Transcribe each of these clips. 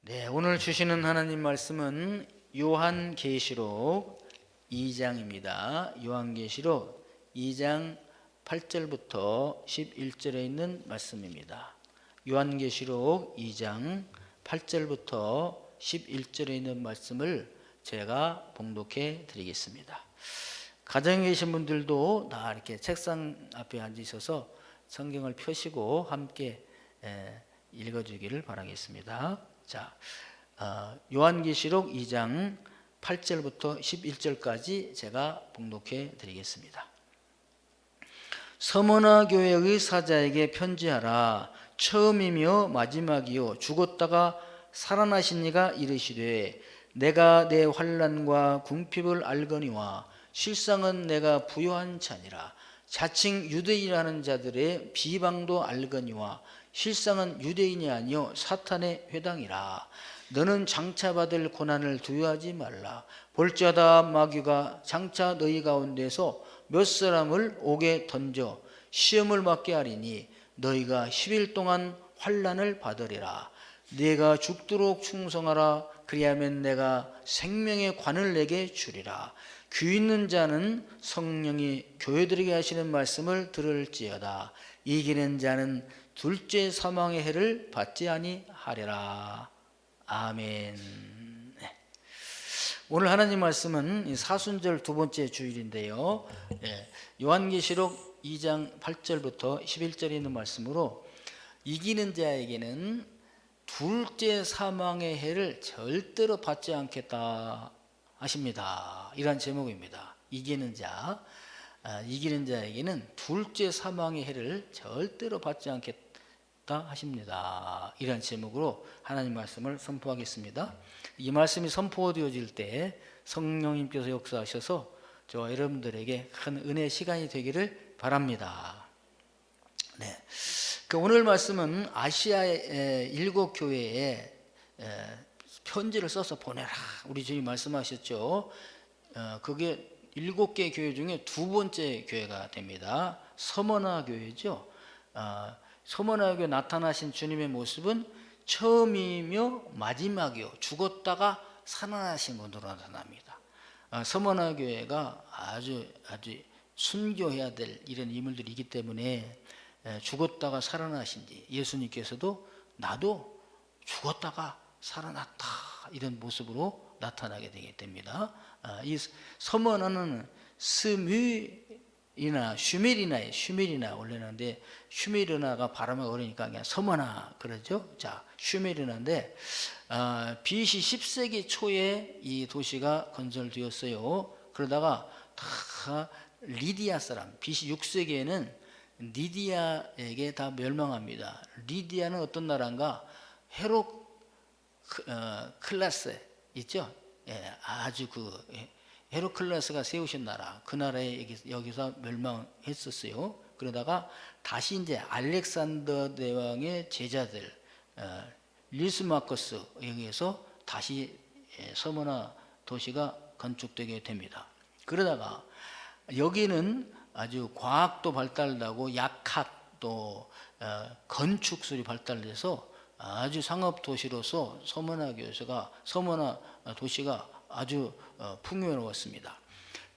네, 오늘 주시는 하나님 말씀은 요한계시록 2장입니다. 요한계시록 2장 8절부터 11절에 있는 말씀입니다. 요한계시록 2장 8절부터 11절에 있는 말씀을 제가 봉독해 드리겠습니다. 가정에 계신 분들도 다 이렇게 책상 앞에 앉으셔서 성경을 펴시고 함께 읽어주기를 바라겠습니다. 자, 요한계시록 2장 8절부터 11절까지 제가 봉독해 드리겠습니다. 서머나 교회의 사자에게 편지하라. 처음이며 마지막이요 죽었다가 살아나신 이가 이르시되 내가 내 환난과 궁핍을 알거니와 실상은 내가 부요한 자니라. 자칭 유대인이라는 자들의 비방도 알거니와 실상은 유대인이 아니요 사탄의 회당이라. 너는 장차 받을 고난을 두려워하지 말라. 볼지어다 마귀가 장차 너희 가운데서 몇 사람을 옥에 던져 시험을 받게 하리니 너희가 10일 동안 환난을 받으리라. 네가 죽도록 충성하라. 그리하면 내가 생명의 관을 내게 주리라. 귀 있는 자는 성령이 교회들에게 하시는 말씀을 들을지어다. 이기는 자는 둘째 사망의 해를 받지 아니하리라. 아멘. 오늘 하나님 말씀은 사순절 두 번째 주일인데요. 요한계시록 2장 8절부터 11절에 있는 말씀으로 이기는 자에게는 둘째 사망의 해를 절대로 받지 않겠다 하십니다. 이런 제목입니다. 이기는 자에게는 둘째 사망의 해를 절대로 받지 않겠다 하십니다. 이런 제목으로 하나님 말씀을 선포하겠습니다. 이 말씀이 선포되어질 때 성령님께서 역사하셔서 저와 여러분들에게 큰 은혜의 시간이 되기를 바랍니다. 네. 오늘 말씀은 아시아의 7교회에 편지를 써서 보내라. 우리 주님 말씀하셨죠. 그게 7개 교회 중에 두 번째 교회가 됩니다. 서머나 교회죠. 서머나 교회 나타나신 주님의 모습은 처음이며 마지막이요 죽었다가 살아나신 분으로 나타납니다. 서머나 교회가 아주 순교해야 될 이런 인물들이기 때문에 죽었다가 살아나신 지 예수님께서도 나도 죽었다가 살아났다 이런 모습으로 나타나게 되게 됩니다. 이 서머나는 슈메리나 원래는데 슈메리나가 발음이 어려우니까 그냥 서머나 그러죠. 자, 슈메리나인데 BC 10세기 초에 이 도시가 건설되었어요. 그러다가 다 리디아 사람 BC 6세기에는 리디아에게 다 멸망합니다. 리디아는 어떤 나라인가? 헤로클라스 있죠? 아주 헤로클라스가 세우신 나라, 그 나라에 여기서 멸망했었어요. 그러다가 다시 이제 알렉산더 대왕의 제자들 리스마커스에 의해서 다시 서머나 도시가 건축되게 됩니다. 그러다가 여기는 아주 과학도 발달하고 약학 또 건축술이 발달돼서 아주 상업 도시로서 서머나 도시가 아주 풍요로웠습니다.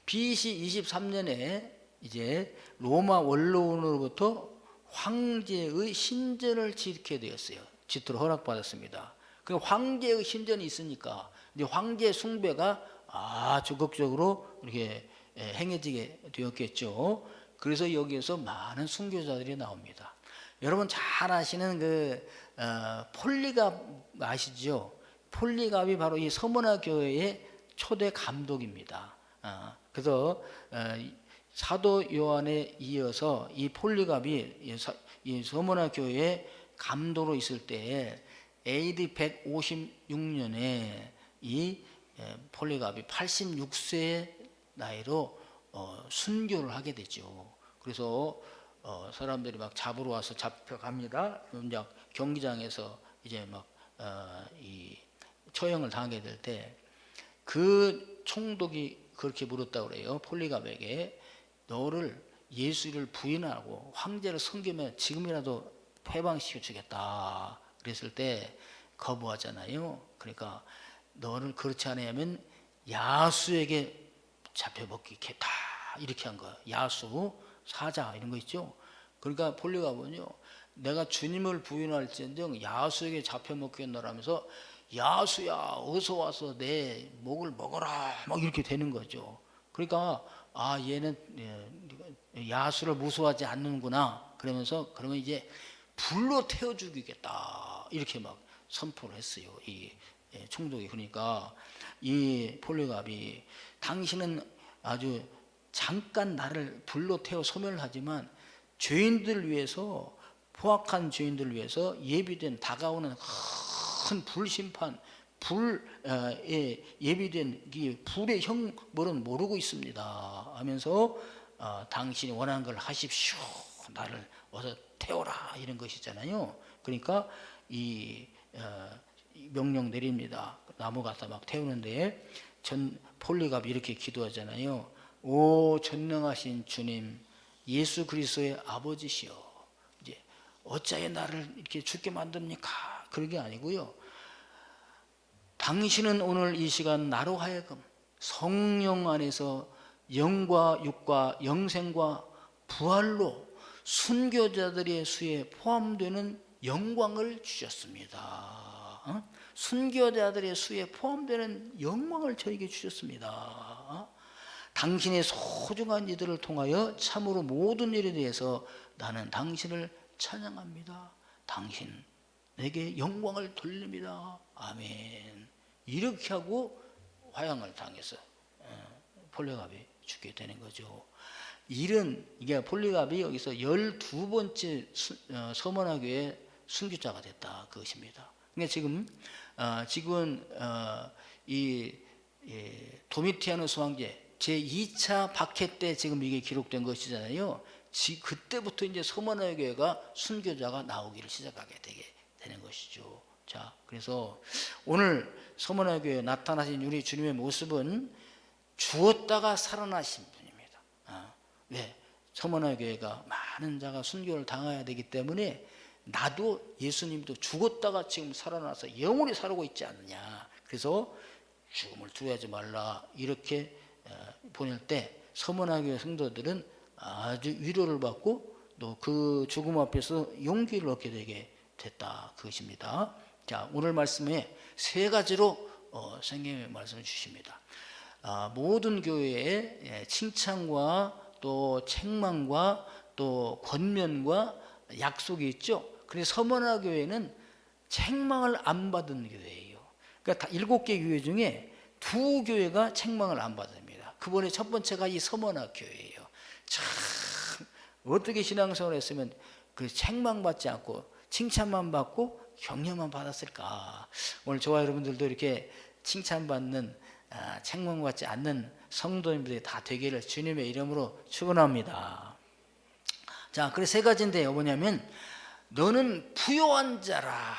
BC 23년에 이제 로마 원로원으로부터 황제의 신전을 짓게 되었어요. 짓도록 허락받았습니다. 그 황제의 신전이 있으니까 이제 황제 숭배가 아주 적극적으로 이렇게 행해지게 되었겠죠. 그래서 여기에서 많은 순교자들이 나옵니다. 여러분 잘 아시는 폴리갑 아시죠? 폴리갑이 바로 이 서머나 교회의 초대 감독입니다. 그래서 사도 요한에 이어서 이 폴리갑이 이 서머나 교회의 감독으로 있을 때 AD 156년에 이 폴리갑이 86세의 나이로 순교를 하게 되죠. 그래서 사람들이 막 잡으러 와서 잡혀갑니다. 이제 경기장에서 이제 이 처형을 당하게 될 때 그 총독이 그렇게 물었다고 그래요. 폴리갑에게 너를 예수를 부인하고 황제를 섬기면 지금이라도 해방시켜 주겠다. 그랬을 때 거부하잖아요. 그러니까 너를 그렇지 않으면 야수에게 잡혀먹히겠다 이렇게 한 거야. 야수, 사자 이런 거 있죠. 그러니까 폴리갑은요, 내가 주님을 부인할지언정 야수에게 잡혀먹겠노라면서 야수야 어서 와서 내 목을 먹어라 막 이렇게 되는 거죠. 그러니까 얘는 야수를 무서워하지 않는구나 그러면서 그러면 이제 불로 태워 죽이겠다 이렇게 막 선포를 했어요. 이 총독이. 그러니까 이 폴리갑이 당신은 아주 잠깐 나를 불로 태워 소멸하지만 죄인들을 위해서, 포악한 죄인들을 위해서 예비된 다가오는 큰 불심판, 불에 예비된 이 불의 형벌은 모르고 있습니다 하면서 당신이 원하는 걸 하십시오, 나를 어서 태워라 이런 것이잖아요. 그러니까 이 명령 내립니다. 나무 갖다 막 태우는데 폴리갑이 이렇게 기도하잖아요. 오 전능하신 주님, 예수 그리스도의 아버지시여, 이제 어찌하여 나를 이렇게 죽게 만듭니까? 그런 게 아니고요. 당신은 오늘 이 시간 나로 하여금 성령 안에서 영과 육과 영생과 부활로 순교자들의 수에 포함되는 영광을 주셨습니다. 순교자들의 수에 포함되는 영광을 저에게 주셨습니다. 당신의 소중한 이들을 통하여 참으로 모든 일에 대해서 나는 당신을 찬양합니다. 당신 내게 영광을 돌립니다. 아멘. 이렇게 하고 화형을 당해서 폴리갑이 죽게 되는 거죠. 이게 폴리갑이 여기서 12번째 서머나교의 순교자가 됐다 그것입니다. 그러니까 지금 이 도미티아누스 황제 제2차 박해 때 지금 이게 기록된 것이잖아요. 그때부터 이제 서머나의 교회가 순교자가 나오기를 시작하게 되는 것이죠. 자, 그래서 오늘 서머나의 교회에 나타나신 우리 주님의 모습은 죽었다가 살아나신 분입니다. 왜? 서머나의 교회가 많은 자가 순교를 당해야 되기 때문에 나도 예수님도 죽었다가 지금 살아나서 영원히 살고 있지 않느냐. 그래서 죽음을 두려워하지 말라 이렇게 보낼 때 서머나의 교회 성도들은 아주 위로를 받고 또 그 죽음 앞에서 용기를 얻게 되게 됐다 그것입니다. 자, 오늘 말씀에 세 가지로 성경의 말씀을 주십니다. 모든 교회에 칭찬과 또 책망과 또 권면과 약속이 있죠. 그래서 서머나 교회는 책망을 안 받은 교회예요. 그러니까 7개 교회 중에 2교회가 책망을 안 받습니다. 그번에 첫 번째가 이 서머나 교회예요. 참 어떻게 신앙생활을 했으면 그 책망받지 않고 칭찬만 받고 격려만 받았을까. 오늘 저와 여러분들도 이렇게 칭찬받는 책망받지 않는 성도님들이 다 되기를 주님의 이름으로 축원합니다. 자, 그래서 세 가지인데요. 뭐냐면 너는 부요한 자라.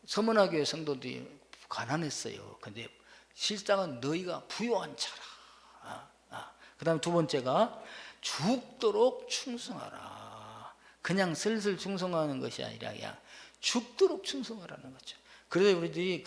서머나 교회 성도들이 가난했어요. 근데 실상은 너희가 부요한 자라. 그 다음에 두 번째가 죽도록 충성하라. 그냥 슬슬 충성하는 것이 아니라 그냥 죽도록 충성하라는 거죠. 그래서 우리들이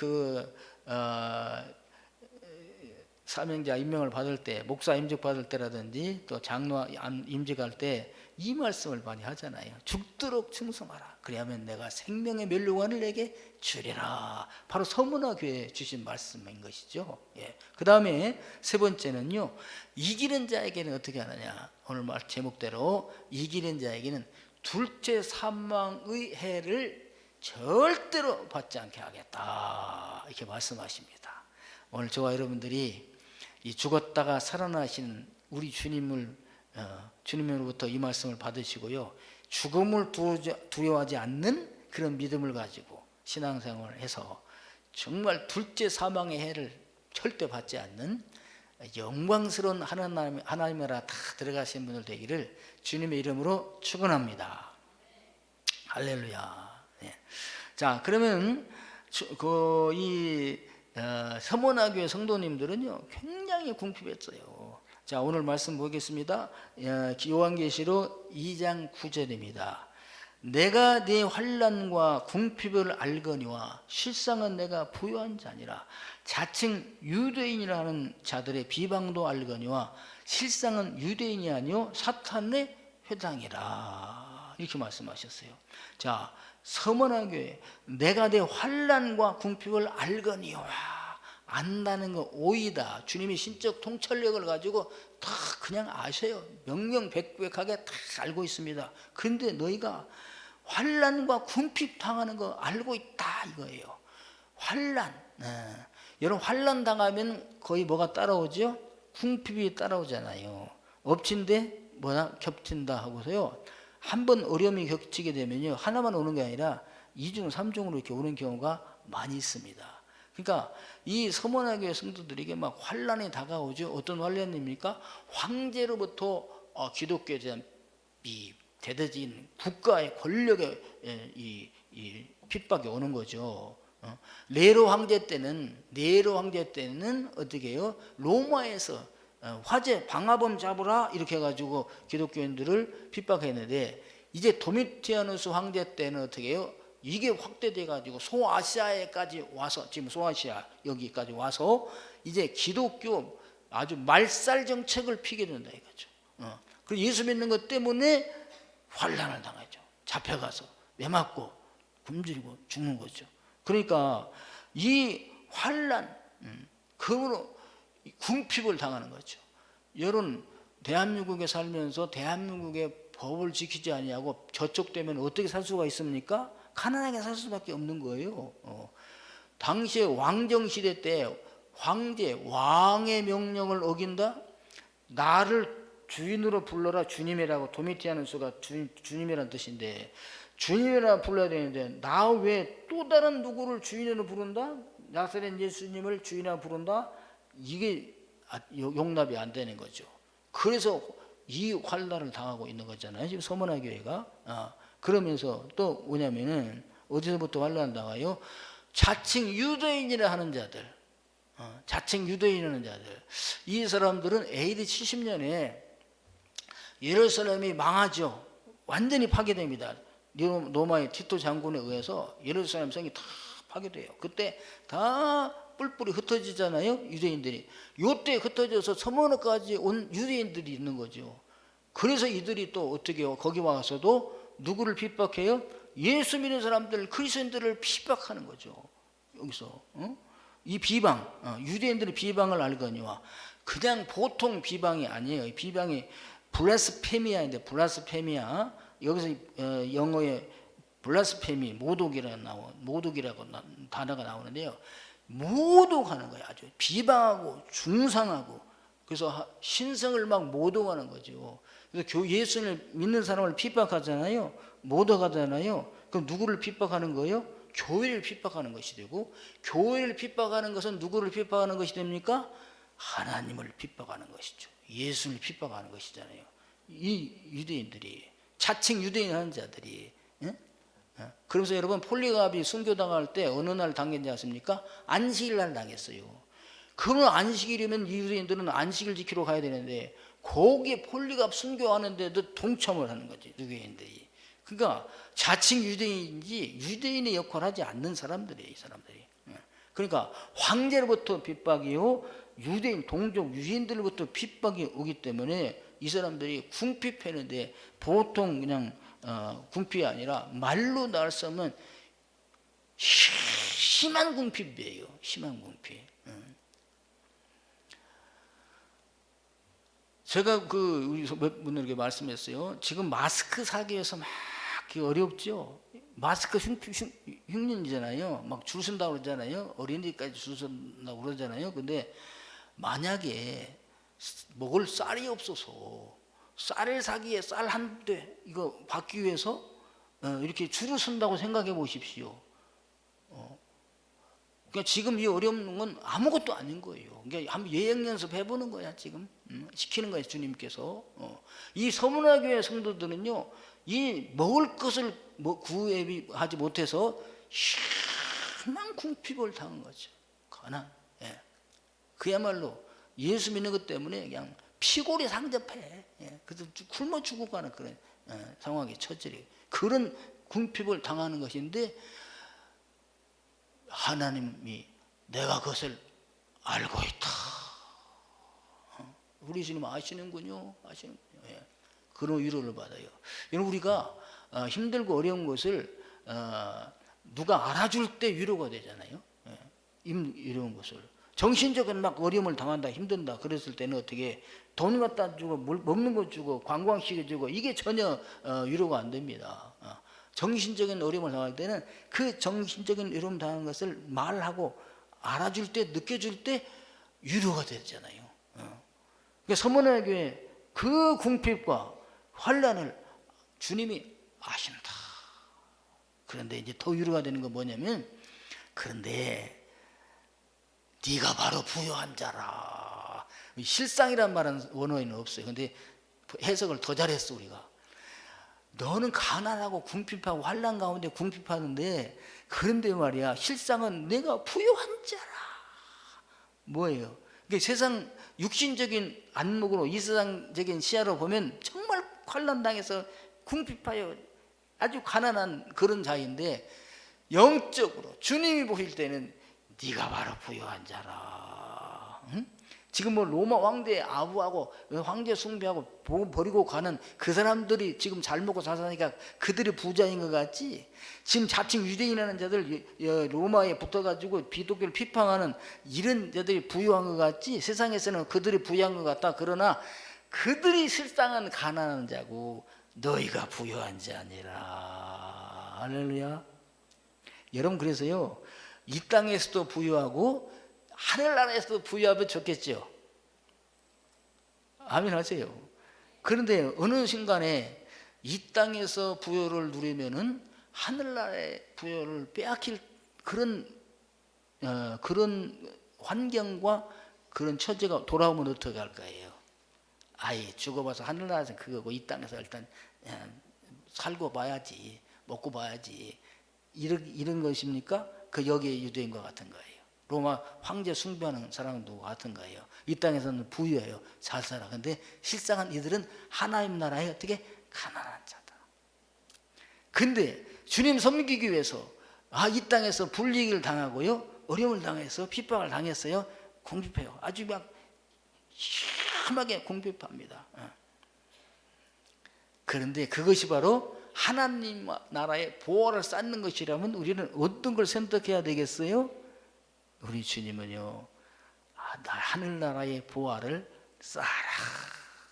사명자 임명을 받을 때, 목사 임직 받을 때라든지 또 장로 임직할 때 이 말씀을 많이 하잖아요. 죽도록 충성하라. 그리하면 내가 생명의 면류관을 내게 주리라. 바로 서머나 교회에 주신 말씀인 것이죠. 예. 그 다음에 세 번째는요, 이기는 자에게는 어떻게 하느냐. 오늘 말 제목대로 이기는 자에게는 둘째 사망의 해를 절대로 받지 않게 하겠다 이렇게 말씀하십니다. 오늘 저와 여러분들이 이 죽었다가 살아나신 우리 주님으로부터 이 말씀을 받으시고요, 죽음을 두려워하지 않는 그런 믿음을 가지고 신앙생활을 해서 정말 둘째 사망의 해를 절대 받지 않는 영광스러운 하나님나라 다 들어가신 분들 되기를 주님의 이름으로 축원합니다. 할렐루야. 네. 자, 그러면 이 서머나 교회 성도님들은요 굉장히 궁핍했어요. 자, 오늘 말씀 보겠습니다. 요한계시록 2장 9절입니다. 내가 네 환난과 궁핍을 알거니와 실상은 내가 부요한 자니라. 자칭 유대인이라는 자들의 비방도 알거니와 실상은 유대인이 아니요 사탄의 회당이라. 이렇게 말씀하셨어요. 자, 서머나 교회, 내가 내 환난과 궁핍을 알거니와. 안다는 거 오이다. 주님이 신적 통찰력을 가지고 다 그냥 아셔요. 명명백백하게 다 알고 있습니다. 그런데 너희가 환난과 궁핍 당하는 거 알고 있다 이거예요. 환난. 여러분 환난 당하면 거의 뭐가 따라오죠? 궁핍이 따라오잖아요. 엎친데 뭐나 겹친다 하고서요. 한번 어려움이 겹치게 되면요, 하나만 오는 게 아니라 2중 3중으로 이렇게 오는 경우가 많이 있습니다. 그러니까 이 서머나 교회 성도들에게 막 환난이 다가오죠. 어떤 환난입니까? 황제로부터 기독교에 대한 이 대대적인 국가의 권력의 이 핍박이 오는 거죠. 네로 황제 때는 어떻게 해요? 로마에서 화재 방화범 잡으라 이렇게 해가지고 기독교인들을 핍박했는데, 이제 도미티아누스 황제 때는 어떻게 해요? 이게 확대돼 가지고 소아시아에까지 와서, 지금 소아시아 여기까지 와서 이제 기독교 아주 말살 정책을 피게 된다 이거죠. 그 예수 믿는 것 때문에 환난을 당하죠. 잡혀가서 매 맞고 굶주리고 죽는 거죠. 그러니까 이 환난, 그으로 궁핍을 당하는 거죠. 여러분 대한민국에 살면서 대한민국의 법을 지키지 아니하고 저촉되면 어떻게 살 수가 있습니까? 가난하게 살 수밖에 없는 거예요. 당시에 왕정시대 때 왕의 명령을 어긴다? 나를 주인으로 불러라. 주님이라고, 도미티아누스가 주님이라는 뜻인데 주님이라 불러야 되는데 나 왜 또 다른 누구를 주인으로 부른다? 나사렛 예수님을 주인으로 부른다? 이게 용납이 안 되는 거죠. 그래서 이 환난을 당하고 있는 거잖아요, 지금 서머나 교회가. 그러면서 또 뭐냐면은 어디서부터 환난 당해요? 자칭 유대인이라 하는 자들, 이 사람들은 AD 70년에 예루살렘이 망하죠. 완전히 파괴됩니다. 로마의 티토 장군에 의해서 예루살렘 성이 다 파괴돼요. 그때 다 뿔뿔이 흩어지잖아요, 유대인들이. 요때 흩어져서 서머나까지 온 유대인들이 있는 거죠. 그래서 이들이 또 어떻게 해요? 거기 와서도 누구를 핍박해요? 예수 믿는 사람들, 그리스도인들을 핍박하는 거죠. 여기서 이 비방, 유대인들의 비방을 알거니와. 그냥 보통 비방이 아니에요. 비방이 블라스페미아인데, 블라스페미아, 여기서 영어에 블라스페미, 모독이라고 단어가 나오는데요. 모독하는 거예요. 아주 비방하고 중상하고. 그래서 신성을 막 모독하는 거죠. 그래서 예수를 믿는 사람을 핍박하잖아요. 모독하잖아요. 그럼 누구를 핍박하는 거예요? 교회를 핍박하는 것이 되고, 교회를 핍박하는 것은 누구를 핍박하는 것이 됩니까? 하나님을 핍박하는 것이죠. 예수를 핍박하는 것이잖아요. 이 유대인들이, 자칭 유대인 하는 자들이. 그래서 여러분 폴리갑이 순교당할 때 어느 날 당했지 않습니까? 안식일 날 당했어요. 그러면 안식일이면 유대인들은 안식일 지키러 가야 되는데 거기에 폴리갑 순교하는데도 동참을 하는 거지, 유대인들이. 그러니까 자칭 유대인인지 유대인의 역할을 하지 않는 사람들이에요, 이 사람들이. 그러니까 황제로부터 핍박이요, 유대인, 동족 유대인들로부터 핍박이 오기 때문에 이 사람들이 궁핍했는데, 보통 그냥 궁핍이 아니라 말로 나올 수 없는 심한 궁핍이에요. 심한 궁핍. 제가 우리 몇 분들에게 말씀했어요. 지금 마스크 사기 위해서 막 어렵죠. 마스크 흉년이잖아요. 막 줄 선다고 그러잖아요. 어린이까지 줄 선다고 그러잖아요. 근데 만약에 먹을 쌀이 없어서 쌀을 사기 위해 쌀 한 대 이거 받기 위해서 이렇게 줄을 선다고 생각해 보십시오. 그러니까 지금 이 어려운 건 아무것도 아닌 거예요. 그러니까 한번 예행 연습해보는 거야, 지금. 시키는 거예요, 주님께서. 이 서문화 교회 성도들은요, 이 먹을 것을 구하지 못해서 심한 궁핍을 당한 거죠. 가난. 예. 그야말로 예수 믿는 것 때문에 그냥 피골이 상접해. 그래서 굶어 죽고 가는 그런 상황에 처절해요. 그런 궁핍을 당하는 것인데 하나님이 내가 그것을 알고 있다. 우리 주님 아시는군요. 아시는군요. 예. 그런 위로를 받아요. 여러분 우리가 힘들고 어려운 것을 누가 알아줄 때 위로가 되잖아요. 예. 이런 것을 정신적인 막 어려움을 당한다, 힘든다 그랬을 때는 어떻게 돈 갖다 주고 먹는 거 주고 관광시켜 주고 이게 전혀 위로가 안 됩니다. 정신적인 어려움을 당할 때는 그 정신적인 어려움 당한 것을 말하고 알아줄 때 느껴줄 때 위로가 되잖아요. 그러니까 서문의 교회 그 궁핍과 환난을 주님이 아신다. 그런데 이제 더 위로가 되는 건 뭐냐면 그런데 네가 바로 부요한 자라. 실상이란 말은 원어에는 없어요. 근데 해석을 더 잘했어 우리가. 너는 가난하고 궁핍하고 환난 가운데 궁핍하는데 그런데 말이야 실상은 내가 부요한 자라. 뭐예요? 그러니까 세상 육신적인 안목으로 이 세상적인 시야로 보면 정말 환난당해서 궁핍하여 아주 가난한 그런 자인데 영적으로 주님이 보실 때는 네가 바로 부요한 자라. 응? 지금 뭐 로마 황제 아부하고 황제 숭배하고 버리고 가는 그 사람들이 지금 잘 먹고 잘 사니까 그들이 부자인 것 같지. 지금 자칭 유대인이라는 자들 로마에 붙어가지고 기독교를 비판하는 이런 자들이 부유한 것 같지. 세상에서는 그들이 부유한 것 같다. 그러나 그들이 실상은 가난한 자고 너희가 부유한 자니라. 할렐루야. 여러분 그래서요 이 땅에서도 부유하고 하늘나라에서도 부유하면 좋겠죠. 아멘 하세요. 그런데 어느 순간에 이 땅에서 부여를 누리면은 하늘나라의 부여를 빼앗길 그런 환경과 그런 처지가 돌아오면 어떻게 할 거예요? 아예 죽어봐서 하늘나라에서 그거고 이 땅에서 일단 살고 봐야지, 먹고 봐야지. 이런 것입니까? 그 여기에 유대인과 같은 거예요. 로마 황제 숭배하는 사람도 같은 거예요. 이 땅에서는 부유해요. 잘 살아. 근데 실상은 이들은 하나님 나라에 어떻게 가난한 자다. 근데 주님 섬기기 위해서 이 땅에서 불이익을 당하고요. 어려움을 당해서 핍박을 당했어요. 궁핍해요. 아주 막 심하게 궁핍합니다. 그런데 그것이 바로 하나님 나라의 보화를 쌓는 것이라면 우리는 어떤 걸 선택해야 되겠어요? 우리 주님은요, 하늘나라의 보화를 쌓아라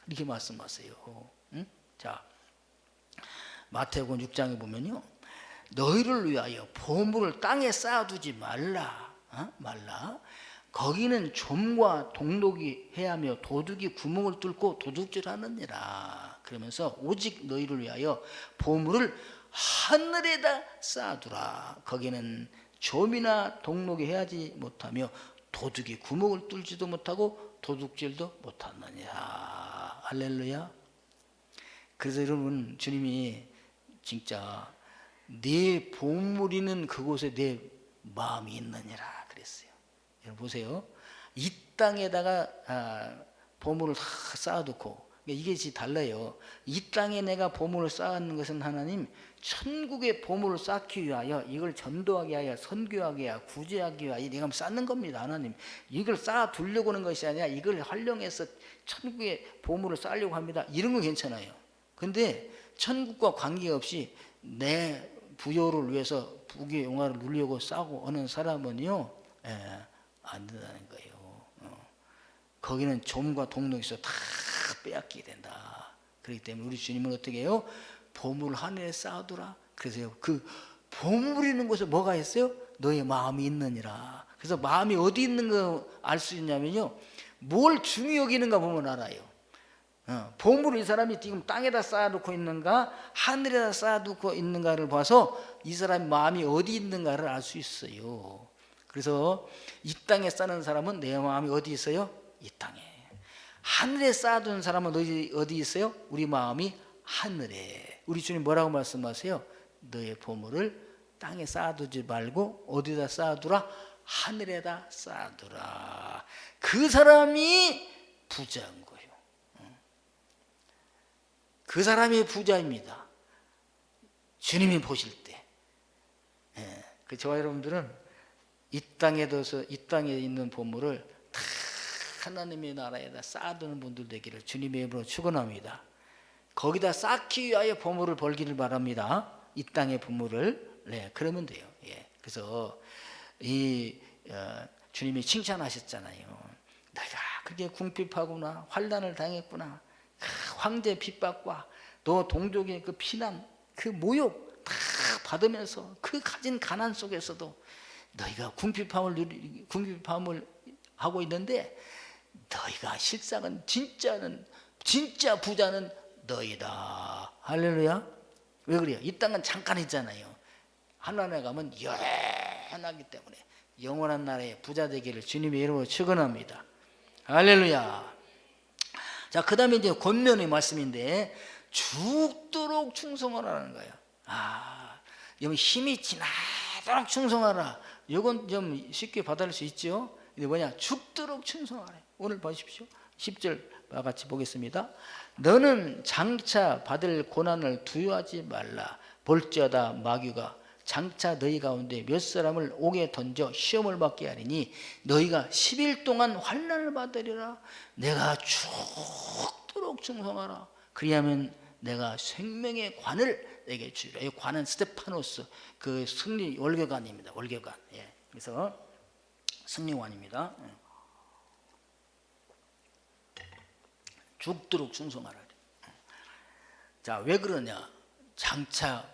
이렇게 말씀하세요. 응? 자, 마태복음 6장에 보면요, 너희를 위하여 보물을 땅에 쌓아두지 말라. 말라. 거기는 좀과 동독이 해하며 도둑이 구멍을 뚫고 도둑질하느니라. 그러면서 오직 너희를 위하여 보물을 하늘에다 쌓아두라. 거기는 좀이나 동록이 해하지 못하며 도둑이 구멍을 뚫지도 못하고 도둑질도 못하느니라. 할렐루야. 그래서 여러분 주님이 진짜 네 보물이는 그곳에 내 마음이 있느니라 그랬어요. 여러분 보세요. 이 땅에다가 보물을 다 쌓아두고 이게 달라요. 이 땅에 내가 보물을 쌓는 것은 하나님 천국의 보물을 쌓기 위하여 이걸 전도하게 하여 선교하게 하여 구제하기 위하여 내가 쌓는 겁니다. 하나님 이걸 쌓아두려고 하는 것이 아니라 이걸 활용해서 천국의 보물을 쌓으려고 합니다. 이런 건 괜찮아요. 근데 천국과 관계없이 내 부여를 위해서 부귀 영화를 누리려고 싸고 하는 사람은요 안 된다는 거예요. 거기는 좀과 동록에서 다 빼앗기게 된다. 그렇기 때문에 우리 주님은 어떻게 해요? 보물을 하늘에 쌓아두라. 그래서 그 보물이 있는 곳에 뭐가 있어요? 너의 마음이 있느니라. 그래서 마음이 어디 있는 거 알 수 있냐면요, 뭘 중히 여기는가 보면 알아요. 보물을 이 사람이 지금 땅에다 쌓아놓고 있는가 하늘에다 쌓아놓고 있는가를 봐서 이 사람의 마음이 어디 있는가를 알 수 있어요. 그래서 이 땅에 쌓는 사람은 내 마음이 어디 있어요? 이 땅에. 하늘에 쌓아둔 사람은 어디 있어요? 우리 마음이 하늘에. 우리 주님 뭐라고 말씀하세요? 너의 보물을 땅에 쌓아두지 말고 어디다 쌓아두라? 하늘에다 쌓아두라. 그 사람이 부자인 거예요. 그 사람이 부자입니다. 주님이 보실 때, 예, 그 저와 여러분들은 이 땅에 있는 보물을 다 하나님의 나라에다 쌓아두는 분들 되기를 주님의 이름으로 축원합니다. 거기다 쌓기 위하여 보물을 벌기를 바랍니다. 이 땅의 보물을. 네, 그러면 돼요. 예, 그래서 주님이 칭찬하셨잖아요. 내가 그게 궁핍하구나, 환난을 당했구나, 황제 핍박과 너 동족의 그 피난, 그 모욕 다 받으면서 그 가진 가난 속에서도 너희가 궁핍함을 하고 있는데 너희가 실상은 진짜 부자는 너희다. 할렐루야. 왜 그래요? 이 땅은 잠깐 있잖아요. 하나님에 가면 영원하기 때문에 영원한 나라의 부자 되기를 주님의 이름으로 축원합니다. 할렐루야. 자, 그 다음에 이제 권면의 말씀인데 죽도록 충성하라는 거예요. 여러분 힘이 지나도록 충성하라. 이건 좀 쉽게 받아들일 수 있죠. 근데 뭐냐? 죽도록 충성하라. 오늘 보십시오. 10절 같이 보겠습니다. 너는 장차 받을 고난을 두려워하지 말라. 볼지어다 마귀가 장차 너희 가운데 몇 사람을 옥에 던져 시험을 받게 하리니 너희가 10일 동안 환난을 받으리라. 내가 죽도록 충성하라. 그리하면 내가 생명의 관을 내게 주리라. 이 관은 스테파노스 그 승리 월계관입니다. 월계관. 예. 그래서 승리관입니다. 죽도록 충성하라. 자, 왜 그러냐? 장차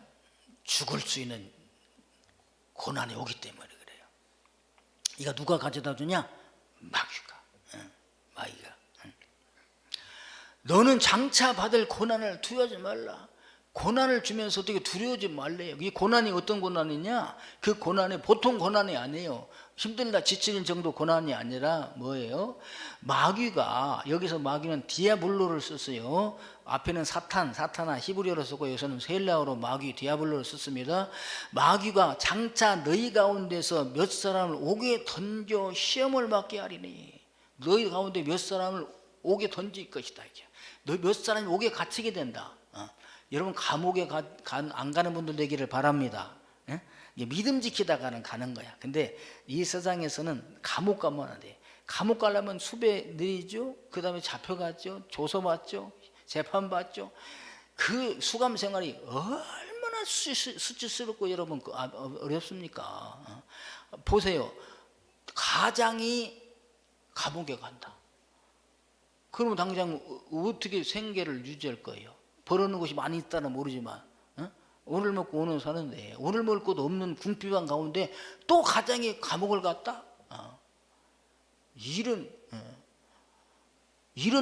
죽을 수 있는 고난이 오기 때문에 그래요. 이거 누가 가져다 주냐? 마귀가. 마귀가. 너는 장차 받을 고난을 두려워하지 말라. 고난을 주면서 어떻게 두려워하지 말래요. 이 고난이 어떤 고난이냐? 그 고난이 보통 고난이 아니에요. 힘들다 지치는 정도 고난이 아니라 뭐예요? 마귀가, 여기서 마귀는 디아블로를 썼어요. 앞에는 사타나 히브리어로 쓰고 여기서는 헬라어로 마귀 디아블로를 썼습니다. 마귀가 장차 너희 가운데서 몇 사람을 옥에 던져 시험을 받게 하리니 너희 가운데 몇 사람을 옥에 던질 것이다. 너희 몇 사람이 옥에 갇히게 된다. 여러분 감옥에 안 가는 분들 되기를 바랍니다. 예? 믿음 지키다가는 가는 거야. 근데 이 세상에서는 감옥 가면 안 돼. 감옥 가려면 수배 내리죠. 그 다음에 잡혀갔죠. 조서받죠. 재판받죠. 그 수감 생활이 얼마나 수치스럽고 여러분 어렵습니까? 보세요. 가장이 감옥에 간다. 그러면 당장 어떻게 생계를 유지할 거예요? 벌어놓은 것이 많이 있다는 모르지만 오늘 먹고 오늘 사는데 오늘 먹을 것도 없는 궁핍한 가운데 또 가장이 감옥을 갔다? 이런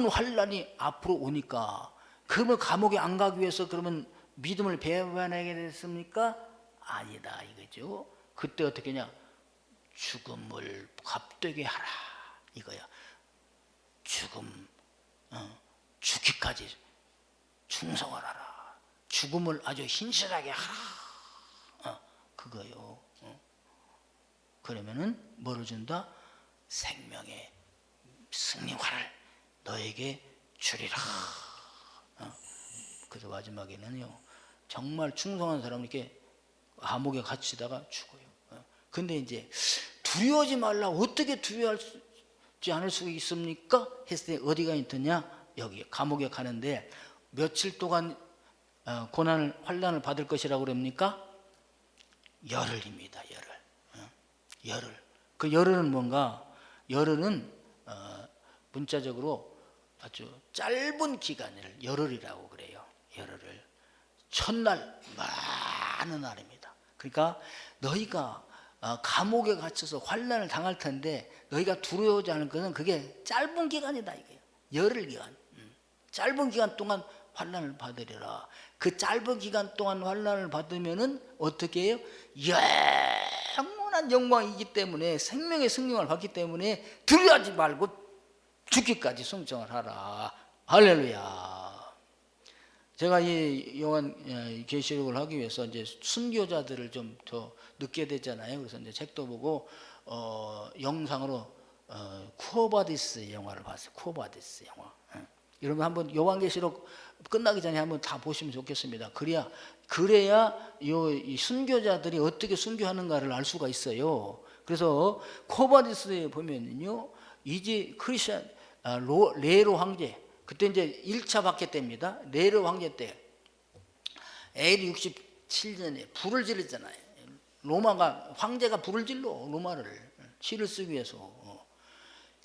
환난이 앞으로 오니까 그러면 감옥에 안 가기 위해서 그러면 믿음을 배반하게 됐습니까? 아니다 이거죠. 그때 어떻게 하냐? 죽음을 값되게 하라 이거야. 죽기까지 충성하라. 죽음을 아주 신실하게 하라. 그거요. 그러면은 뭐를 준다? 생명의 승리관을 너에게 주리라. 그래서 마지막에는요, 정말 충성한 사람은 이렇게 감옥에 갇히다가 죽어요. 근데 이제 두려워하지 말라. 어떻게 두려워하지 않을 수 있습니까? 했을 때 어디가 있더냐? 여기 감옥에 가는데 며칠 동안 환난을 받을 것이라고 그럽니까? 열흘입니다. 열흘. 그 열흘은 뭔가? 열흘은 문자적으로 아주 짧은 기간을 열흘이라고 그래요. 열흘을. 첫날 많은 날입니다. 그러니까 너희가 감옥에 갇혀서 환난을 당할 텐데 너희가 두려워하지 않을 것은 그게 짧은 기간이다 이거예요. 열흘 기간. 짧은 기간 동안 환난을 받으리라. 그 짧은 기간 동안 환난을 받으면은 어떻게 해요? 영원한 영광이기 때문에 생명의 승리를 받기 때문에 두려워하지 말고 죽기까지 순종을 하라. 할렐루야. 제가 이 요한 계시록을 하기 위해서 이제 순교자들을 좀 더 늦게 됐잖아요. 그래서 이제 책도 보고 영상으로 쿠오바디스 영화를 봤어요. 쿠오바디스 영화. 여러분 한번 요한계시록 끝나기 전에 한번 다 보시면 좋겠습니다. 그래야 이 순교자들이 어떻게 순교하는가를 알 수가 있어요. 그래서 코바디스에 보면요, 이제 크리스천 네로 황제, 그때 이제 1차 박해 때입니다. 네로 황제 때 AD 67년에 불을 지르잖아요. 로마가, 황제가 불을 질러, 로마를 실을 쓰기 위해서.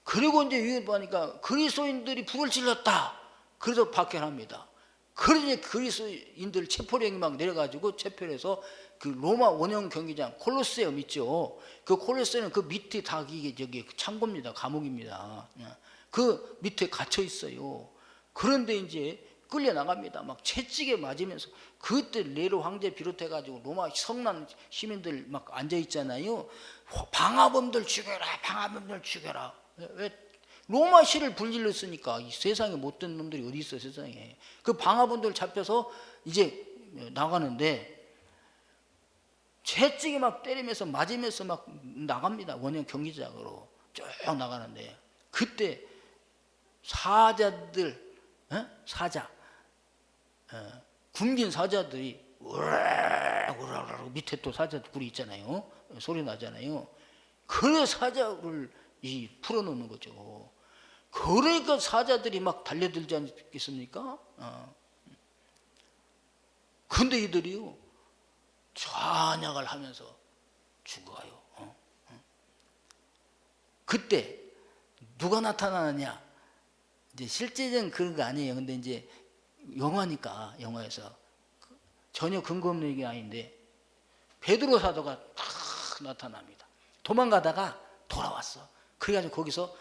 그리고 이제 위에 보니까 그리스도인들이 불을 질렀다. 그래서 박해합니다. 그러니 그리스도인들 체포령이 막 내려가지고 체포해서 그 로마 원형 경기장 콜로세움 있죠. 그 콜로세움은 그 밑에 다 이게 저기 창고입니다. 감옥입니다. 그 밑에 갇혀 있어요. 그런데 이제 끌려 나갑니다. 막 채찍에 맞으면서, 그때 네로 황제 비롯해 가지고 로마 성난 시민들 막 앉아 있잖아요. 방화범들 죽여라, 방화범들 죽여라. 왜? 로마 시를 불질렀으니까. 이 세상에 못된 놈들이 어디 있어, 세상에. 그 방화범들 잡혀서 이제 나가는데 채찍이 막 때리면서 맞으면서 막 나갑니다. 원형 경기장으로 쭉 나가는데, 그때 사자들, 사자, 굶긴 사자들이 우라우라우라 밑에 또 사자 굴이 있잖아요. 소리 나잖아요. 그 사자를 풀어놓는 거죠. 그러니까 사자들이 막 달려들지 않겠습니까? 근데 이들이요, 찬양을 하면서 죽어요. 그때 누가 나타나느냐? 이제 실제적인 그런 거 아니에요. 근데 이제 영화니까, 영화에서 전혀 근거 없는 얘기 아닌데 베드로 사도가 탁 나타납니다. 도망가다가 돌아왔어. 그래가지고 거기서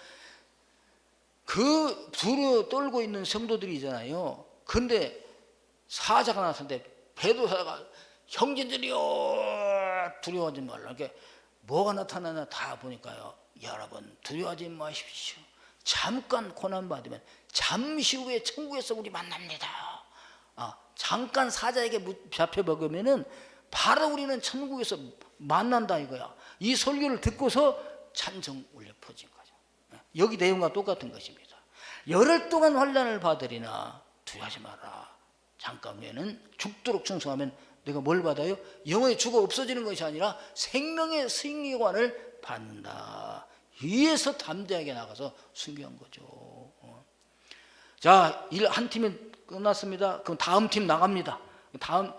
그 불을 떨고 있는 성도들이잖아요. 근데 사자가 나타났는데 베드로 사도가 형제들이여 두려워하지 말라. 이렇게 뭐가 나타나나 다 보니까요, 여러분 두려워하지 마십시오. 잠깐 고난 받으면 잠시 후에 천국에서 우리 만납니다. 잠깐 사자에게 잡혀 먹으면은 바로 우리는 천국에서 만난다 이거야. 이 설교를 듣고서 찬송 울려 퍼진 거죠. 여기 내용과 똑같은 것입니다. 열흘 동안 환난을 받으리나 두려워하지 마라. 잠깐 후에는 죽도록 충성하면 내가 뭘 받아요? 영원히 죽어 없어지는 것이 아니라 생명의 승리관을 받는다. 위에서 담대하게 나가서 순교한 거죠. 자, 일 한 팀이 끝났습니다. 그럼 다음 팀 나갑니다. 다음,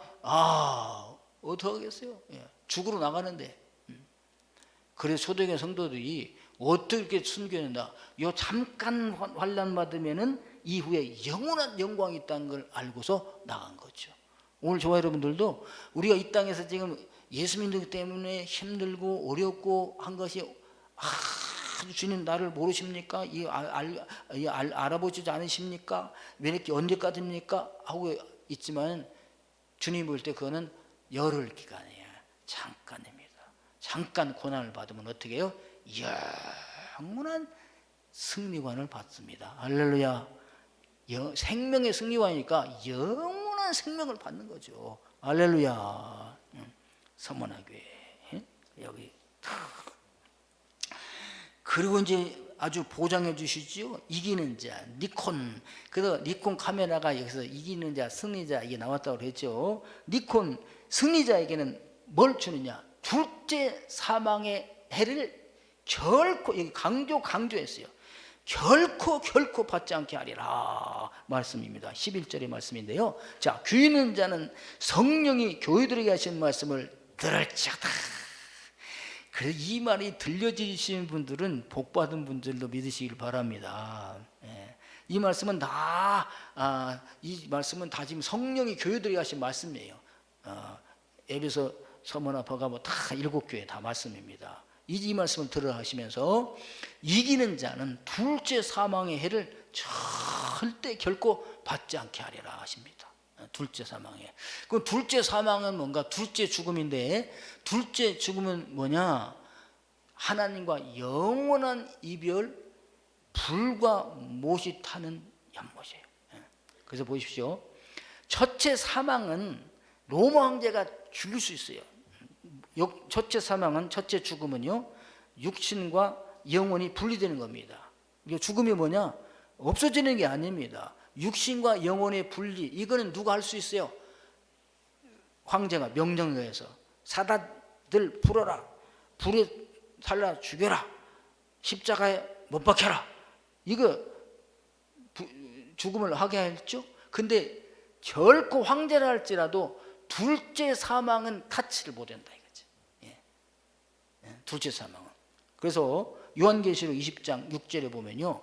어떻게 하겠어요? 죽으러 나가는데. 그래서 초대교회 성도들이 어떻게 순교했나? 요 잠깐 환난 받으면은 이후에 영원한 영광이 있다는 걸 알고서 나간 거죠. 오늘 저와 여러분들도 우리가 이 땅에서 지금 예수 믿기 때문에 힘들고 어렵고 한 것이, 주님 나를 모르십니까? 알아보지 않으십니까? 왜 이렇게 언제까지입니까? 하고 있지만 주님 볼 때 그거는 열흘 기간이에요. 잠깐입니다. 잠깐 고난을 받으면 어떻게 해요? 영원한 승리관을 받습니다. 할렐루야. 생명의 승리관이니까 영원한 생명을 받는 거죠. 할렐루야. 서문화교회 여기. 그리고 이제 아주 보장해 주시죠. 이기는 자, 니콘. 그래서 니콘 카메라가 여기서 이기는 자, 승리자 이게 나왔다고 그랬죠. 니콘 승리자에게는 뭘 주느냐? 둘째 사망의 해를 결코, 여기 강조했어요. 결코 받지 않게 하리라 말씀입니다. 11절의 말씀인데요. 자, 귀 있는 자는 성령이 교회들에게 하신 말씀을 들을지어다. 그래서 이 말이 들려지시는 분들은 복받은 분들도 믿으시길 바랍니다. 이 말씀은 이 말씀은 다 지금 성령이 교회들에게 하신 말씀이에요. 에베소, 서머나, 버가모 다 7교회 다 말씀입니다. 이 말씀을 들으라 하시면서 이기는 자는 둘째 사망의 해를 절대 결코 받지 않게 하리라 하십니다. 둘째 사망에. 그럼 둘째 사망은 뭔가? 둘째 죽음인데, 둘째 죽음은 뭐냐? 하나님과 영원한 이별, 불과 못이 타는 연못이에요. 그래서 보십시오. 첫째 사망은 로마 황제가 죽일 수 있어요. 첫째 사망은, 첫째 죽음은요, 육신과 영혼이 분리되는 겁니다. 이게 죽음이 뭐냐? 없어지는 게 아닙니다. 육신과 영혼의 분리, 이거는 누가 할 수 있어요? 황제가 명령에 의해서 사다들 풀어라, 불에 살라 죽여라, 십자가에 못 박혀라, 이거 죽음을 하게 했죠. 근데 결코 황제라 할지라도 둘째 사망은 타치를 못한다 이거지. 둘째 사망은. 그래서 요한계시록 20장 6절에 보면요,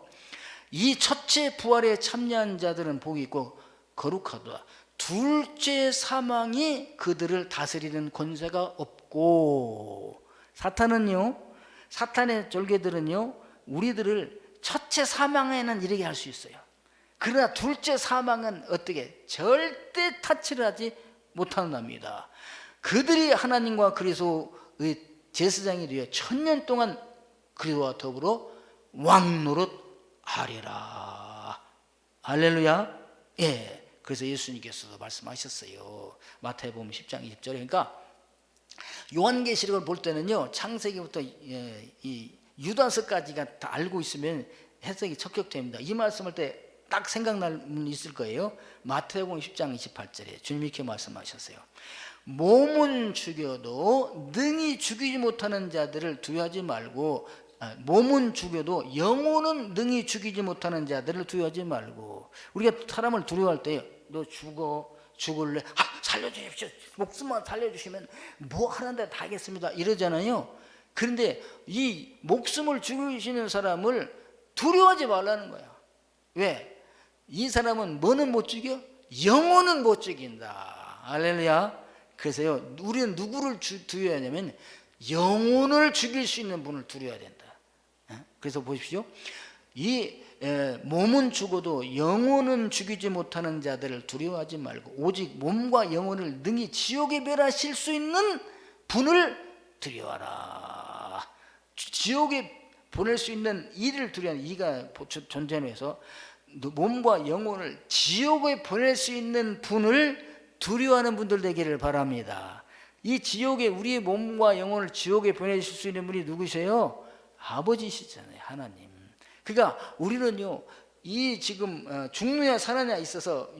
이 첫째 부활에 참여한 자들은 복이 있고 거룩하도다. 둘째 사망이 그들을 다스리는 권세가 없고, 사탄의 졸개들은요 우리들을 첫째 사망에는 이르게 할 수 있어요. 그러나 둘째 사망은 어떻게 절대 타치를 하지 못한답니다. 그들이 하나님과 그리스도의 제사장이 되어 1000년 동안 그리스도와 더불어 왕노릇하리라. 할렐루야. 그래서 예수님께서도 말씀하셨어요. 마태복음 10장 20절에. 그러니까 요한계시록을 볼 때는요, 창세기부터 이 유다서까지가 다 알고 있으면 해석이 척격됩니다. 이 말씀할 때 딱 생각날 분이 있을 거예요. 마태복음 10장 28절에 주님 이렇게 말씀하셨어요. 몸은 죽여도 능히 죽이지 못하는 자들을 두려워하지 말고, 몸은 죽여도 영혼은 능히 죽이지 못하는 자들을 두려워하지 말고. 우리가 사람을 두려워할 때, 너 죽을래? 살려주십시오. 목숨만 살려주시면 뭐 하는데 다 하겠습니다 이러잖아요. 그런데 이 목숨을 죽이시는 사람을 두려워하지 말라는 거야. 왜? 이 사람은 뭐는 못 죽여? 영혼은 못 죽인다. 할렐루야. 그래서요, 우리는 누구를 두려워해야 하냐면 영혼을 죽일 수 있는 분을 두려워해야 된다. 그래서 보십시오. 이 몸은 죽어도 영혼은 죽이지 못하는 자들을 두려워하지 말고 오직 몸과 영혼을 능히 지옥에 멸하실 수 있는 분을 두려워하라. 지옥에 보낼 수 있는 이를 두려워하는 이가 존재해서 몸과 영혼을 지옥에 보낼 수 있는 분을 두려워하는 분들 되기를 바랍니다. 이 지옥에 우리의 몸과 영혼을 지옥에 보내실 수 있는 분이 누구세요? 아버지시잖아요, 하나님. 그러니까 우리는요, 이 지금 죽느냐 사느냐 있어서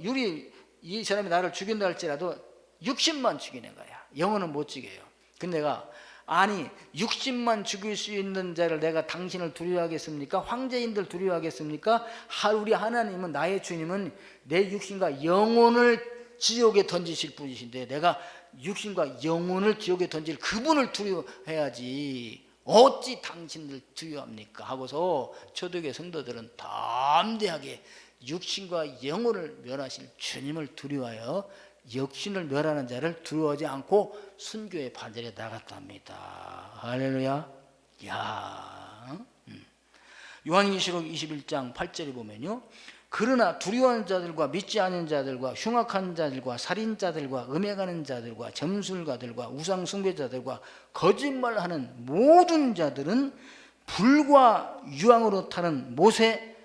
이 사람이 나를 죽인다 할지라도 육신만 죽이는 거야. 영혼은 못 죽여요. 근데 내가 아니 육신만 죽일 수 있는 자를 내가 당신을 두려워하겠습니까? 황제인들 두려워하겠습니까? 우리 하나님은, 나의 주님은 내 육신과 영혼을 지옥에 던지실 분이신데 내가 육신과 영혼을 지옥에 던질 그분을 두려워해야지 어찌 당신들 두려워합니까? 하고서 초대교회 성도들은 담대하게 육신과 영혼을 멸하실 주님을 두려워하여 육신을 멸하는 자를 두려워하지 않고 순교의 반절에 나갔답니다. 할렐루야. 요한계시록 21장 8절에 보면요, 그러나 두려워하는 자들과 믿지 않는 자들과 흉악한 자들과 살인자들과 음행하는 자들과 점술가들과 우상 숭배자들과 거짓말하는 모든 자들은 불과 유황으로 타는 못에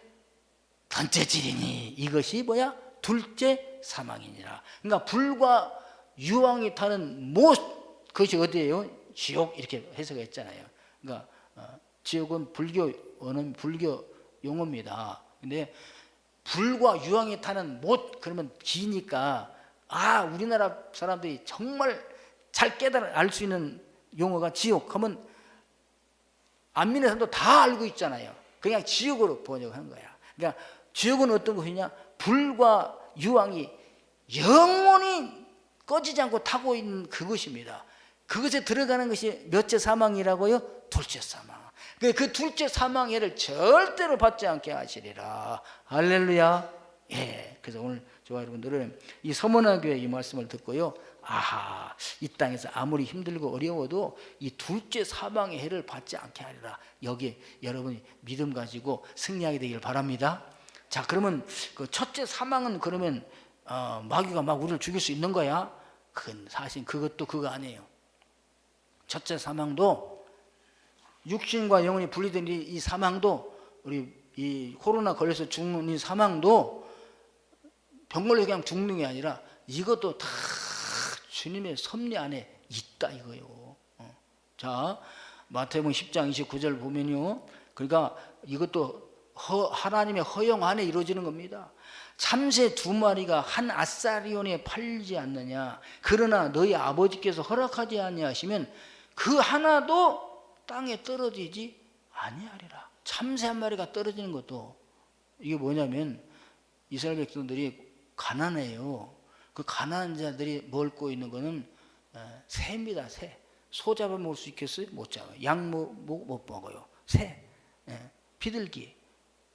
던져지리니 이것이 뭐야? 둘째 사망이니라. 그러니까 불과 유황이 타는 못, 그것이 어디예요? 지옥, 이렇게 해석했잖아요. 그러니까 지옥은 불교 용어입니다. 근데 불과 유황이 타는 못, 그러면 기니까 우리나라 사람들이 정말 잘 알 수 있는 용어가 지옥 하면 안민의 사람도 다 알고 있잖아요. 그냥 지옥으로 번역한 거야. 그러니까 지옥은 어떤 것이냐? 불과 유황이 영원히 꺼지지 않고 타고 있는 그것입니다. 그것에 들어가는 것이 몇째 사망이라고요? 둘째 사망. 그 둘째 사망해를 절대로 받지 않게 하시리라. 할렐루야. 그래서 오늘 저와 여러분들은 이 서문화 교회 이 말씀을 듣고요, 이 땅에서 아무리 힘들고 어려워도 이 둘째 사망의 해를 받지 않게 하리라. 여기 여러분이 믿음 가지고 승리하게 되길 바랍니다. 자, 그러면 그 첫째 사망은 그러면 마귀가 막 우리를 죽일 수 있는 거야? 그건 사실 그것도 그거 아니에요. 첫째 사망도 육신과 영혼이 분리된 이 사망도, 우리 이 코로나 걸려서 죽는 이 사망도 병 걸려 그냥 죽는 게 아니라 이것도 다 주님의 섭리 안에 있다 이거요. 자, 마태복음 10장 29절 보면요, 그러니까 이것도 하나님의 허용 안에 이루어지는 겁니다. 참새 2마리가 한 아사리온에 팔리지 않느냐. 그러나 너희 아버지께서 허락하지 아니하시면 그 하나도 땅에 떨어지지 아니하리라. 참새 1마리가 떨어지는 것도 이게 뭐냐면 이스라엘 백성들이 가난해요. 그 가난한 자들이 먹고 있는 거는 새입니다. 새. 소 잡아 먹을 수 있겠어요? 못 잡아요. 양 못 먹어요. 새. 비둘기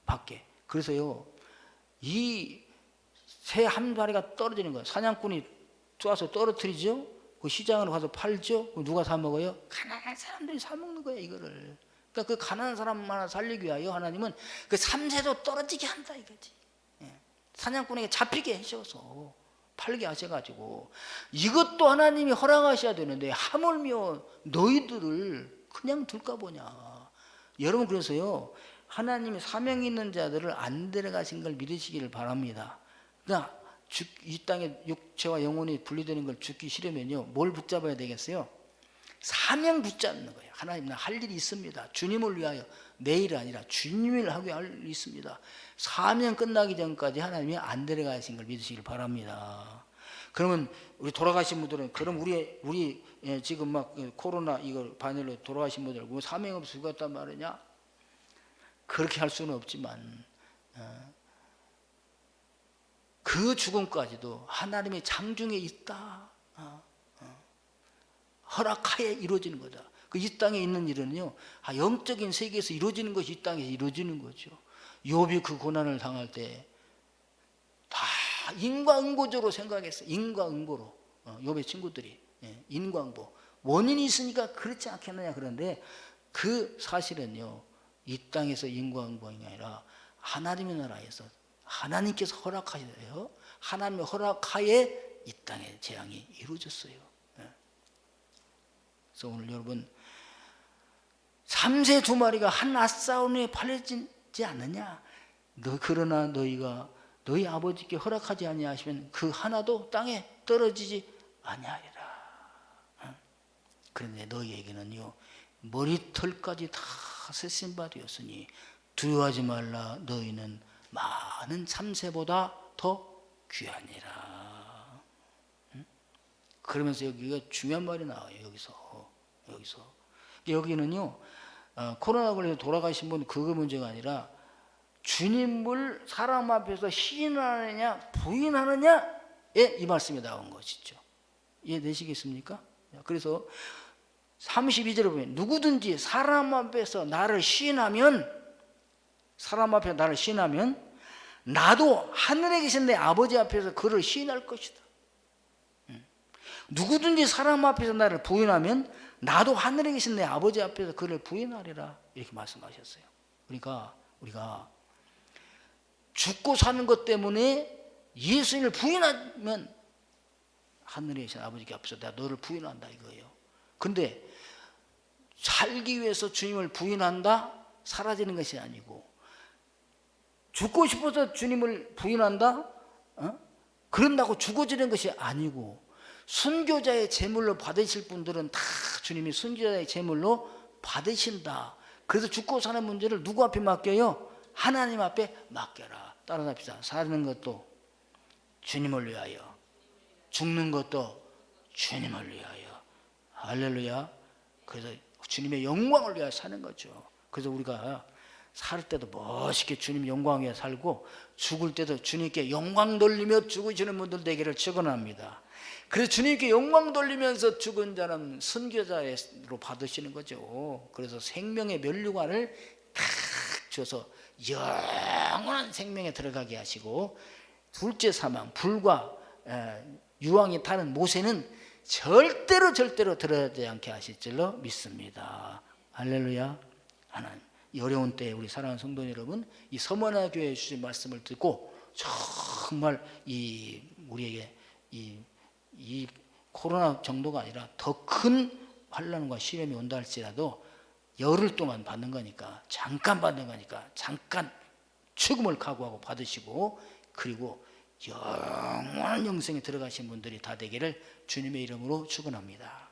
밖에. 그래서요, 이 새 1마리가 떨어지는 거예요. 사냥꾼이 쏴서 떨어뜨리죠. 그 시장으로 가서 팔죠. 누가 사 먹어요? 가난한 사람들이 사 먹는 거예요, 이거를. 그러니까 그 가난한 사람만 살리기 위하여 하나님은 그 삼세도 떨어지게 한다 이거지. 사냥꾼에게 잡히게 하셔서 팔게 하셔가지고 이것도 하나님이 허락하셔야 되는데 하물며 너희들을 그냥 둘까 보냐. 여러분, 그래서요, 하나님이 사명 있는 자들을 안 데려가신 걸 믿으시기를 바랍니다. 그러니까 이 땅에 육체와 영혼이 분리되는 걸 죽기 싫으면요, 뭘 붙잡아야 되겠어요? 사명 붙잡는 거예요. 하나님, 할 일이 있습니다. 주님을 위하여. 내일 아니라 주님을 하게 할 일이 있습니다. 사명 끝나기 전까지 하나님이 안 데려가신 걸 믿으시길 바랍니다. 그러면 우리 돌아가신 분들은, 그럼 우리 지금 막 코로나 이걸 반열로 돌아가신 분들 뭐 사명 없이 죽었단 말이냐? 그렇게 할 수는 없지만 그 죽음까지도 하나님의 장중에 있다. 허락하에 이루어지는 거다. 그 이 땅에 있는 일은요, 영적인 세계에서 이루어지는 것이 이 땅에서 이루어지는 거죠. 욥이 그 고난을 당할 때 다 인과응보적으로 생각했어요. 인과응보로. 욥의 친구들이 인과응보. 원인이 있으니까 그렇지 않겠느냐. 그런데 그 사실은요, 이 땅에서 인과응보가 아니라 하나님의 나라에서 하나님께서 허락하셔요. 하나님의 허락하에 이 땅의 재앙이 이루어졌어요. 그래서 오늘 여러분, 삼세 2마리가 한 아사온에 팔려지지 않느냐. 그러나 너희가 너희 아버지께 허락하지 아니하시면 그 하나도 땅에 떨어지지 아니하리라. 그런데 너희에게는요, 머리털까지 다 세신 바 되었으니 두려워하지 말라. 너희는 많은 참새보다 더 귀하니라. 그러면서 여기가 중요한 말이 나와요. 여기서 여기는요, 코로나 걸려서 돌아가신 분 그거 문제가 아니라 주님을 사람 앞에서 시인하느냐 부인하느냐에 이 말씀이 나온 것이죠. 이해되시겠습니까? 그래서 32절에 보면 누구든지 사람 앞에서 나를 시인하면 나도 하늘에 계신 내 아버지 앞에서 그를 시인할 것이다. 누구든지 사람 앞에서 나를 부인하면 나도 하늘에 계신 내 아버지 앞에서 그를 부인하리라. 이렇게 말씀하셨어요. 그러니까 우리가 죽고 사는 것 때문에 예수님을 부인하면 하늘에 계신 아버지께 앞에서 내가 너를 부인한다 이거예요. 근데 살기 위해서 주님을 부인한다? 사라지는 것이 아니고, 죽고 싶어서 주님을 부인한다? 그런다고 죽어지는 것이 아니고, 순교자의 제물로 받으실 분들은 다 주님이 순교자의 제물로 받으신다. 그래서 죽고 사는 문제를 누구 앞에 맡겨요? 하나님 앞에 맡겨라. 따라합시다. 사는 것도 주님을 위하여, 죽는 것도 주님을 위하여. 할렐루야. 그래서 주님의 영광을 위하여 사는 거죠. 그래서 우리가 살 때도 멋있게 주님 영광 위에 살고, 죽을 때도 주님께 영광 돌리며 죽으시는 분들 되기를 축원합니다. 그래서 주님께 영광 돌리면서 죽은 자는 선교자로 받으시는 거죠. 그래서 생명의 면류관을 탁 줘서 영원한 생명에 들어가게 하시고, 둘째 사망, 불과 유황이 타는 모세는 절대로 들어가지 않게 하실 줄로 믿습니다. 할렐루야. 하나님, 이 어려운 때에 우리 사랑하는 성도 여러분, 이 서머나 교회에 주신 말씀을 듣고 정말 우리에게 이 코로나 정도가 아니라 더 큰 환난과 시련이 온다 할지라도 열흘 동안 받는 거니까, 잠깐 받는 거니까 잠깐 죽음을 각오하고 받으시고, 그리고 영원한 영생에 들어가신 분들이 다 되기를 주님의 이름으로 축원합니다.